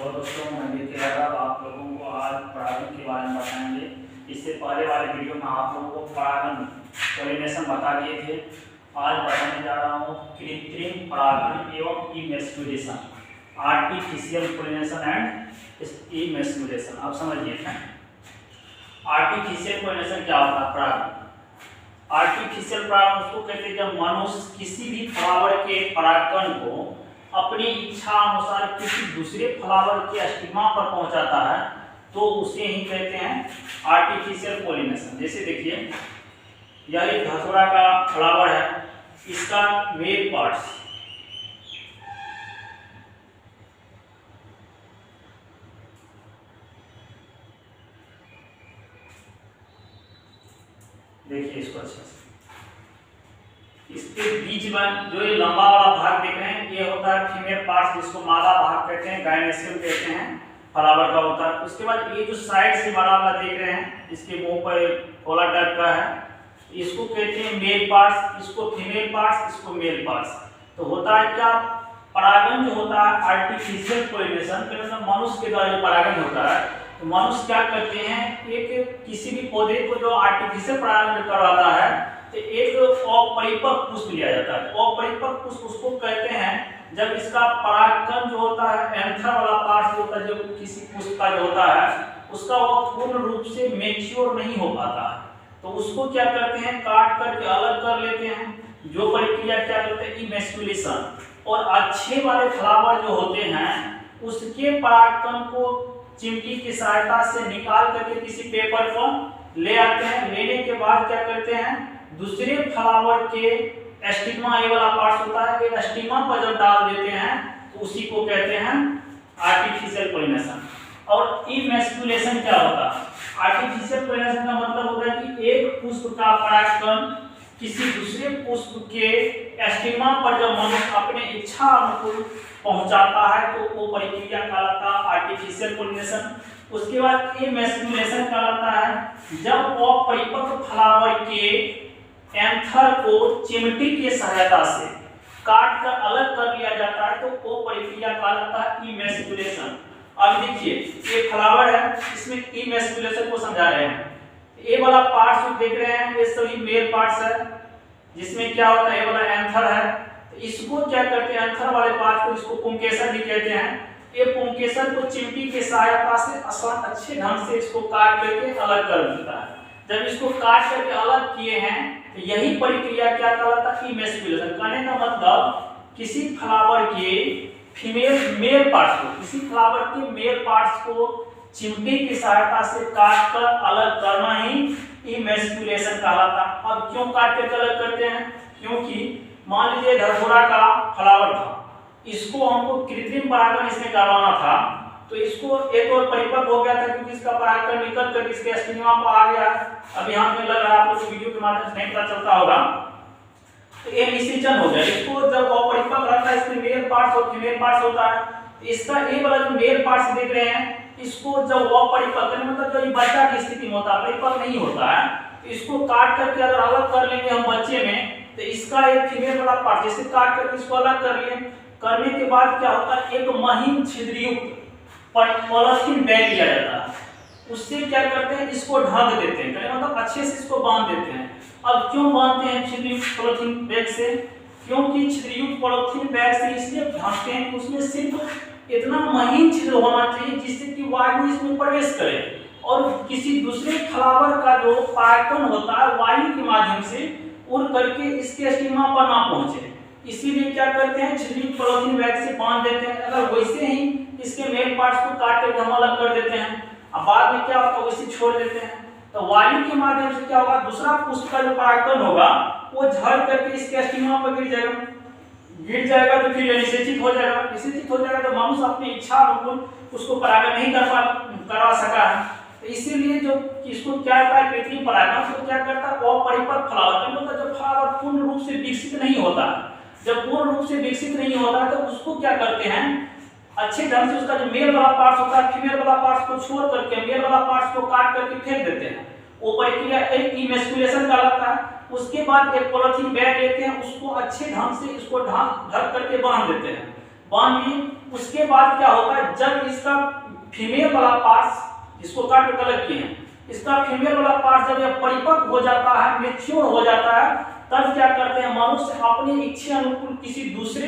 Hello दोस्तों, मैं नित्य यादव आप लोगों को आज परागण के बारे में बताएंगे। इससे पहले वाले वीडियो में आप लोगों को परागण पॉलिनेशन बता दिए थे। आज बताने जा रहा हूँ कृत्रिम परागण एवं emasculation, artificial pollination and emasculation. अब समझिए आर्टिफिशियल पॉलिनेशन क्या होता है। परागण, आर्टिफिशियल परागण उसको कहते हैं जब मनुष्य किसी भी फ्लावर के परागकण को अपनी इच्छा अनुसार किसी दूसरे फ्लावर के स्टिग्मा पर पहुंचाता है तो उसे ही कहते हैं आर्टिफिशियल पॉलिनेशन। जैसे देखिए, यह एक धतूरा का फ्लावर है, इसका मेल पार्ट्स देखिए, इसको अच्छे से इसके बीच में जो ये लंबा वाला भाग देख रहे हैं ये होता है फीमेल पार्ट, जिसको मादा भाग कहते हैं, गायनेसियम कहते हैं, फ्लावर का होता है। उसके बाद ये जो साइड से बड़ा वाला देख रहे हैं, इसके मुंह पर गोला टाइप का है, इसको कहते हैं मेल पार्ट्स, इसको फीमेल पार्ट्स, इसको मेल पार्ट्स। तो होता है क्या, परागण जो होता है आर्टिफिशियल पॉलिनेशन, मतलब मनुष्य के द्वारा जो परागण होता है, तो मनुष्य क्या करते हैं, एक किसी भी पौधे को जो आर्टिफिशियल परागण करवाता है तो एक अपरिपक्व पुष्प लिया जाता है। अपरिपक्व पुष्प उसको कहते हैं जब इसका परागकण जो होता है एंथर वाला पार्ट जो होता है, जो किसी पुष्प का जो होता है उसका वो पूर्ण रूप से मैच्योर नहीं हो पाता है, तो उसको क्या करते हैं, काट करके अलग कर लेते हैं। जो प्रक्रिया क्या करते हैं, इमेस्कुलेशन। और अच्छे वाले फ्लावर जो होते हैं उसके परागकण को चिमटी की सहायता से निकाल करके किसी पेपर पर ले आते हैं। लेने के बाद क्या करते हैं, दूसरे फ्लावर के स्टिग्मा ये वाला पार्ट होता है, एक स्टिग्मा पर जब डाल देते हैं तो उसी को कहते हैं आर्टिफिशियल पॉलिनेशन। और इमेस्कुलेशन क्या होता है, आर्टिफिशियल पॉलिनेशन का मतलब होता है कि एक पुष्प का परागकण किसी दूसरे पुष्प के स्टिग्मा पर जब मनुष्य अपने इच्छा अनुकूल पहुंचाता है तो वो प्रक्रिया कहलाता है आर्टिफिशियल पॉलिनेशन। उसके बाद इमेस्कुलेशन कहलाता है जब अपरिपक्व फ्लावर के एंथर को चिमटी की सहायता से काट कर अलग कर लिया जाता है तो वो प्रक्रिया कहलाता है इमेस्कुलेशन। अब देखिए, ये फ्लावर है, इसमें इमेस्कुलेशन को समझा रहे हैं। ये वाला पार्ट्स जो देख रहे हैं ये सभी मेल पार्ट्स है, जिसमें क्या होता है, ये वाला एंथर है, तो इसको क्या करते हैं, एंथर वाले पार्ट को इसको पुंकेसर भी कहते हैं। ये पुंकेसर को चिमटी की सहायता से अच्छे ढंग से इसको काट करके अलग कर देता है। जब इसको काट करके अलग किए हैं तो यही प्रक्रिया क्या कहलाता है, इमेस्कुलेशन। कहने का मतलब किसी फ्लावर के फीमेल मेल पार्ट्स को, किसी फ्लावर के मेल पार्ट्स को चिमटी की सहायता से काट कर अलग करना ही इमेस्कुलेशन कहलाता है। अब क्यों काट कर अलग करते हैं, क्योंकि मान लीजिए धतूरा का फ्लावर था, इसको हमको कृत्रिम परागण इसमें करवाना था, तो इसको एक और परिपक्व हो गया था क्योंकि इसका परागकण निकल कर इसके स्टिग्मा पर आ गया। अब यहाँ पे लग रहा है आप लोग को वीडियो के माध्यम से नहीं पता चलता होगा, तो ये निषेचन हो गया। इसको जब अपरिपक्व रहता है, इसमें मेल पार्ट्स और फीमेल पार्ट्स होता है, इसका ये वाला जो मेल पार्ट्स देख रहे हैं इसको जब अपरिपक्व मतलब जब बच्चा की स्थिति में होता है, परिपक्व नहीं होता है, तो इसको काट करके अगर अलग कर लेंगे हम बच्चे में तो इसका एक फीमेल वाला पार्ट जैसे काट करके इसको अलग कर लिए, करने के बाद क्या होता है, एक महीन छिद्रयुक्त पॉलीथीन बैग लिया जाता है, उससे क्या करते हैं, इसको ढक देते हैं, मतलब अच्छे से इसको बांध देते हैं। अब क्यों बांधते हैं छिद्रयुक्त पॉलीथीन बैग से, क्योंकि छिद्रयुक्त पॉलीथीन बैग से इसलिए ढकते हैं कि उसमें सिर्फ इतना महीन छिद्र होना चाहिए जिससे कि वायु इसमें प्रवेश करे और किसी दूसरे फ्लावर का जो परागकण होता है वायु के माध्यम से उड़ करके इसके स्टिग्मा पर ना पहुंचे। इसीलिए क्या करते हैं, छिद्रयुक्त पॉलीथीन बैग से बांध देते हैं। अगर वैसे ही इसके मेल पार्ट्स को काट करके हम अलग कर देते हैं, अब बाद में क्या होगा, वैसे छोड़ देते हैं, तो वायु के माध्यम से क्या होगा, दूसरा पुष्प का जो परागकण होगा वो झड़ करके इसके स्टिग्मा पर गिर जाएगा तो फिर निषेचित हो जाएगा। निषेचित हो जाएगा तो मनुष्य अपनी इच्छा अनुकूल उसको परागण नहीं करवा सका है। तो इसीलिए जो इसको क्या करता है, कृत्रिम परागण को क्या करता है, अपरिपक्व फ्लावर मतलब जब फ्लावर पूर्ण रूप से विकसित नहीं होता, जब पूर्ण रूप से विकसित नहीं होता है तो उसको क्या करते हैं, अच्छे ढंग से उसका जो मेल वाला पार्ट्स होता है फीमेल वाला पार्ट्स को छोड़ करके मेल वाला पार्ट्स को काट करके फेंक देते हैं। वो प्रक्रिया एक इमेस्कुलेशन कहलाता है। उसके बाद एक पॉलीथीन बैग लेते हैं, उसको अच्छे ढंग से इसको ढक करके बांध देते हैं। बांध दिए। उसके बाद क्या होता है, जब इसका फीमेल वाला पार्ट्स जिसको काट के अलग किए हैं, इसका फीमेल वाला पार्ट जब यह परिपक्व हो जाता है, मैच्योर हो जाता है, तब क्या करते हैं मनुष्य अपनी इच्छा अनुकूल किसी दूसरे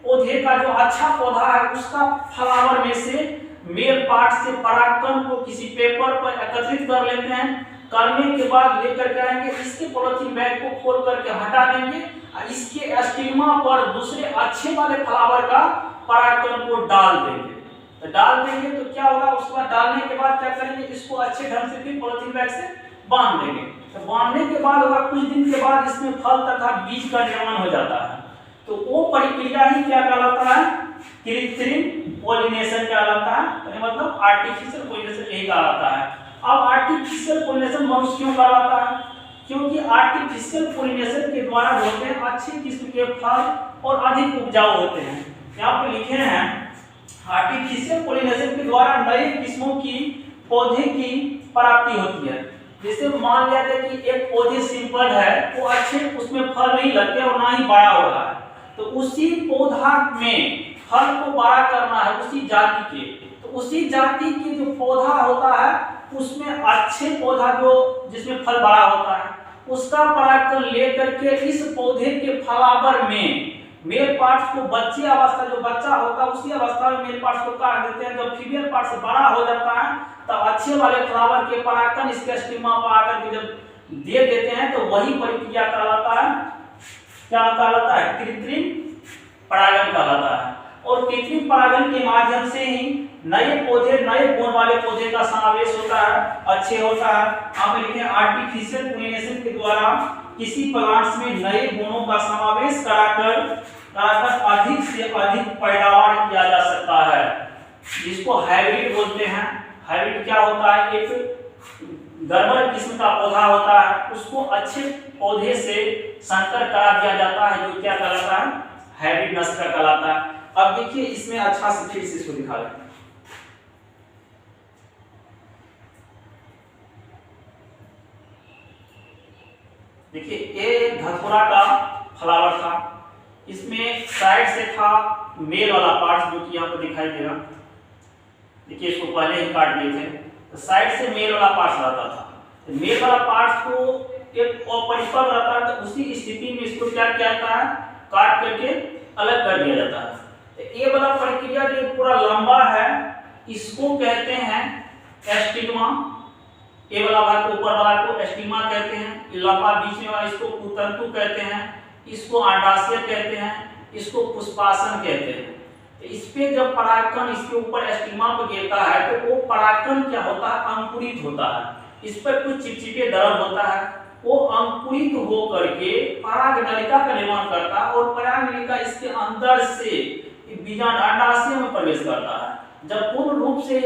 पौधे का जो अच्छा पौधा है उसका फ्लावर में से मेल पार्ट से परागकण को किसी पेपर पर एकत्रित कर लेते हैं। करने के बाद लेकर के आएंगे, इसके पॉलिथीन बैग को खोल करके हटा देंगे और इसके स्टिग्मा पर दूसरे अच्छे वाले फ्लावर का परागकण को डाल देंगे। तो डाल देंगे तो क्या होगा, उसके बाद डालने के बाद क्या करेंगे, इसको अच्छे ढंग से फिर पॉलिथीन बैग से बांध देंगे। तो बांधने के बाद होगा कुछ दिन के बाद इसमें फल तथा बीज का निर्माण हो जाता है। तो वो प्रक्रिया ही क्या कहलाता है, कृत्रिम पॉलिनेशन कहलाता है, मतलब आर्टिफिशियल पॉलिनेशन यही कहलाता है। अब आर्टिफिशियल पॉलिनेशन मनुष्य क्यों कहलाता है, क्योंकि आर्टिफिशियल पॉलिनेशन के द्वारा जो होते हैं अच्छी किस्म के फल और अधिक उपजाऊ होते हैं। यहाँ पे लिखे हैं आर्टिफिशियल पॉलिनेशन के द्वारा नए किस्मों की पौधे की प्राप्ति होती है। जैसे मान लिया जाए कि एक पौधे सिंपल है, वो अच्छे उसमें फल नहीं लगते और ना ही बड़ा हो रहा है, तो उसी पौधा में फल को बड़ा करना है उसी जाति के, तो उसी जाति की जो पौधा होता है उसमें अच्छे पौधा जो जिसमें फल बड़ा होता है उसका परागकण लेकर के इस पौधे के फ्लावर में मेल पार्ट्स को बच्चे अवस्था जो बच्चा होता है उसी अवस्था में मेल पार्ट्स को काट देते हैं। जब फीमेल पार्ट से बड़ा हो जाता है तब अच्छे वाले फ्लावर के परागकण इसके स्टिग्मा पर आकर के जब दे देते हैं तो वही प्रक्रिया कहलाता है, क्या कहलाता है, कृत्रिम परागण कहलाता है। और कृत्रिम परागण के माध्यम से ही नए पौधे, नए गुण वाले पौधे का समावेश होता है, अच्छे होता है। आप लिखें आर्टिफिशियल पॉलिनेशन के द्वारा किसी प्लांट्स में नए गुणों का समावेश कराकर अधिक से अधिक पैदावार किया जा सकता है, जिसको हाइब्रिड बोलते हैं। हाइब्रिड क्या होता है, एक गड़बड़ किस्म का पौधा होता है उसको अच्छे पौधे से संकर करा दिया जाता है, जो क्या कहलाता है, हाइब्रिड नस्ल का कहलाता है। अब देखिए इसमें अच्छा से फिर से इसको दिखा दें। देखिए ये धतूरा का फ्लावर था, इसमें साइड से था मेल वाला पार्ट जो कि यहाँ पर दिखाई दे रहा। देखिए इसको पहले ही काट दिए थे, तो साइड से मेल वाला पार्ट रहता था, तो मेल वाला पार्ट को एक अपरिपक्व रहता है, तो उसी स्थिति में इसको क्या किया जाता है, काट करके अलग कर दिया जाता है। तो ये वाला प्रक्रिया जो पूरा लंबा है इसको कहते हैं एस्टिग्मा। ये वाला भाग को, ऊपर वाला को एस्टिग्मा कहते हैं, लंबा बीच में वाला इसको कुतंतु कहते हैं, इसको अंडाशय कहते हैं, इसको पुष्पासन कहते हैं। तो इस पे जब परागकण इसके ऊपर एस्टिग्मा पर गिरता है तो वो परागकण क्या होता है, अंकुरित होता है। इस पर कुछ चिपचिपे द्रव होता है, वो अंकुरित हो करके पराग नलिका का निर्माण करता है और पराग नलिका इसके अंदर से बीजांड अंडाशय में प्रवेश करता है। जब पूर्ण रूप से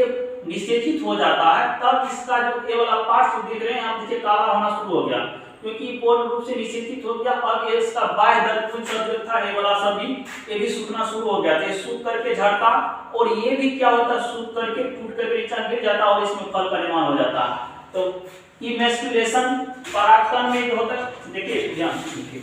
निषेचित हो जाता है तब इसका जो ये वाला पार्ट देख रहे हैं आप, देखिए काला होना शुरू हो गया क्योंकि पूर्ण रूप से निषेचित हो गया। अब ये इसका बाह्य दर्पण जो था ये वाला सब भी, ये भी सूखना शुरू हो गया था, ये सूख करके झड़ता और ये भी क्या होता, सूख करके टूट करके नीचे गिर जाता और इसमें फल का निर्माण हो जाता। तो इमेस्कुलेशन परागकण में जो होता है, देखिए ध्यान दीजिए,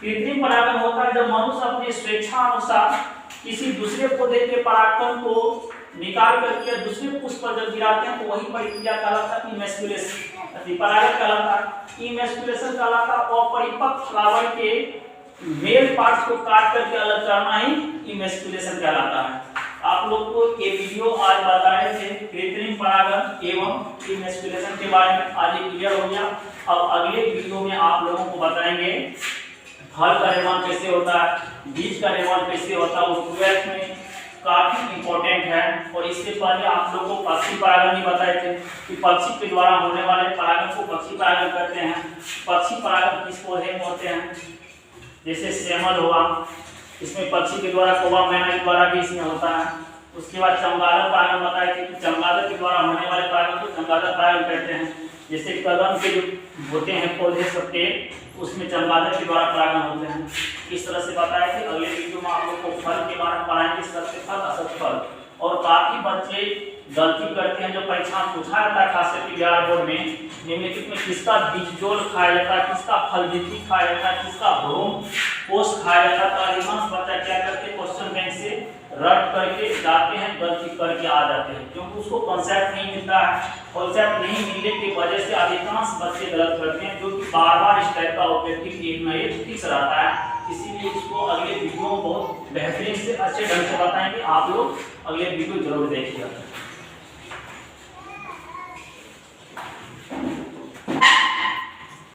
कृत्रिम परागण होता है जब मनुष्य अपने स्वेच्छा अनुसार किसी दूसरे पौधे के परागकण को निकाल करके दूसरे पुष्प पर जब गिराते हैं तो वही प्रक्रिया कहलाता है इमेस्कुलेशन, परागण कहलाता है। इमेस्कुलेशन कहलाता है अपरिपक्व फ्लावर के मेल पार्ट्स को काट करके अलग करना ही इमेस्कुलेशन कहलाता है। आप लोग को ये वीडियो आज बताए थे कृत्रिम परागण एवं इमेस्कुलेशन के बारे में, आज ये क्लियर हो गया। अब अगले वीडियो में आप लोगों को बताएंगे फल का निर्माण कैसे होता है, बीज का निर्माण कैसे होता है, वो 12th में काफी इंपॉर्टेंट है। और इससे पहले आप लोगों को पक्षी परागण भी बताए थे कि पक्षी के द्वारा होने वाले परागण को पक्षी परागण करते हैं। पक्षी परागण किस पौधे में होते हैं, जैसे सेमल हुआ, इसमें पक्षी के द्वारा कौवा मैना के द्वारा भी इसमें होता है। उसके बाद चमगादड़ परागण बताए थे कि चमगादड़ के द्वारा होने वाले परागण को चमगादड़ परागण कहते हैं। जैसे कदम के जो होते हैं पौधे सबके, उसमें चमगादड़ के द्वारा परागण होते हैं। इस तरह से बताया कि अगले वीडियो में आप लोग को फल के बारे में पढ़ाएंगे, सत्य फल असत्य फल। और काफी बच्चे गलती करते हैं जो परीक्षा में पूछा जाता है खास करके बिहार बोर्ड में, निम्नलिखित में किसका बीजजोल खाया जाता है, किसका फल वृद्धि खाया जाता है, किसका भ्रूण कोष खाया जाता है। तो अधिकांश बच्चा क्या करते हैं क्वेश्चन बैंक से रट करके जाते हैं, गलती करके आ जाते हैं, क्योंकि उसको कॉन्सेप्ट नहीं मिलता है। कॉन्सेप्ट नहीं मिलने की वजह से अधिकांश बच्चे गलत करते हैं, जो कि बार बार इस टाइप का ऑब्जेक्टिव एक ना एक फिक्स रहता है। इसीलिए इसको अगले वीडियो में बहुत बेहतरीन से अच्छे ढंग से बताएंगे, आप लोग अगले वीडियो जरूर देखिएगा।